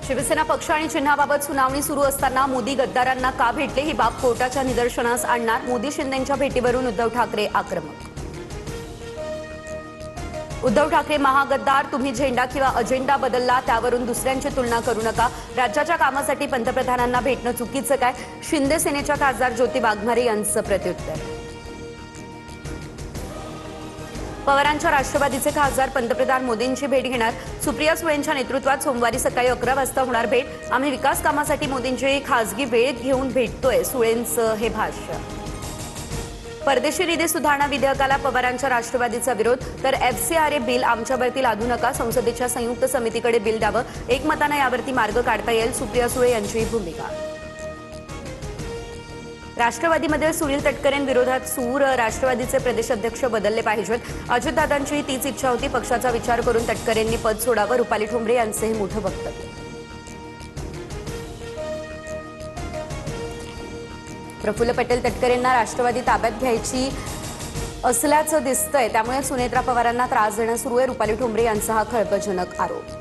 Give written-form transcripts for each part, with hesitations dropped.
शिवसेना पक्ष आणि चिन्हाबाबत सुनावणी सुरू असताना मोदी गद्दारांना का भेटले ही बाब कोर्टाच्या निदर्शनास आणणार. मोदी शिंदेंच्या भेटीवरून उद्धव ठाकरे आक्रमक. उद्धव ठाकरे महागद्दार, तुम्ही झेंडा किंवा अजेंडा बदलला त्यावरून दुसऱ्यांची तुलना करू नका. राज्याच्या कामासाठी पंतप्रधानांना भेटणं चुकीचं काय? शिंदे सेनेच्या खासदार ज्योती वाघमारे यांचं प्रत्युत्तर. पवारांच्या राष्ट्रवादीचे खासदार पंतप्रधान मोदींची भेट घेणार. सुप्रिया सुळेंच्या नेतृत्वात सोमवारी सकाळी 11 वाजता होणार भेट. आम्ही विकास कामासाठी मोदींची खासगी वेळ घेऊन भेटतोय, सुळेंचं हे भाष्य. परदेशी निधी सुधारणा विधेयकाला पवारांच्या राष्ट्रवादीचा विरोध. तर FCRA बिल आमच्यावरती लादू नका, संसदेच्या संयुक्त समितीकडे बिल द्यावं, एकमतानं यावरती मार्ग काढता येईल, सुप्रिया सुळे यांची भूमिका. राष्ट्रवादीमध्ये सुनील तटकरेंविरोधात सूर. राष्ट्रवादीचे प्रदेश अध्यक्ष बदलले पाहिजेत. अजितदादांची तीच इच्छा होती. पक्षाचा विचार करून तटकरेंनी पद सोडावं, रुपाली ठोंबरे यांचे हे मोठं वक्तव्य. प्रफुल्ल पटेल तटकरेंना राष्ट्रवादी ताब्यात घ्यायची असल्याचं दिसतंय, त्यामुळे सुनेत्रा पवारांना त्रास देणं सुरू आहे. रुपाली ठोंबरे यांचा हा खळबळजनक आरोप.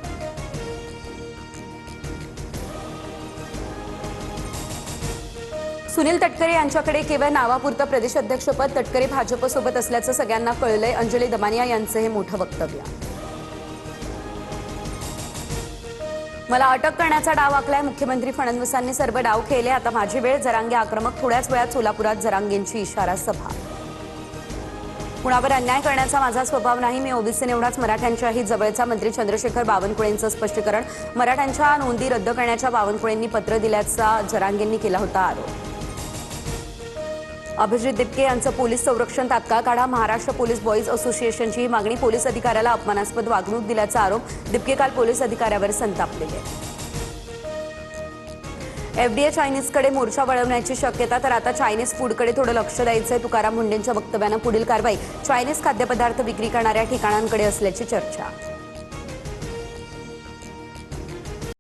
सुनील तटकरे यांच्याकडे केवळ नावापुरतं प्रदेशाध्यक्षपद. तटकरे भाजपसोबत असल्याचं सगळ्यांना कळलंय. अंजली दमानिया यांचं हे मोठं वक्तव्य. मला अटक करण्याचा डाव आखलाय. मुख्यमंत्री फडणवीसांनी सर्व डाव खेळले, आता माझी वेळ. जरांगे आक्रमक. थोड्याच वेळात सोलापुरात जरांगेंची इशारा सभा. कुणावर अन्याय करण्याचा माझा स्वभाव नाही. मी ओबीसी एवढाच मराठ्यांच्याही जवळचा. मंत्री चंद्रशेखर बावनकुळेंचं स्पष्टीकरण. मराठ्यांच्या नोंदी रद्द करण्याच्या बावनकुळेंनी पत्र दिल्याचा जरांगेंनी केला होता आरोप. अभिजित दिपके यांचं पोलीस संरक्षण तात्काळ काढा. महाराष्ट्र पोलीस बॉईज असोसिएशनची ही मागणी. पोलीस अधिकाऱ्याला अपमानास्पद वागणूक दिल्याचा आरोप. दिपके काल पोलीस अधिकाऱ्यावर संतापलेले. FDA चायनीजकडे मोर्चा वळवण्याची शक्यता. तर आता चायनीज फूडकडे थोडं लक्ष द्यायचंय. तुकाराम मुंडेंच्या वक्तव्यानं पुढील कारवाई. चायनीज खाद्यपदार्थ विक्री करणाऱ्या ठिकाणांकडे असल्याची चर्चा.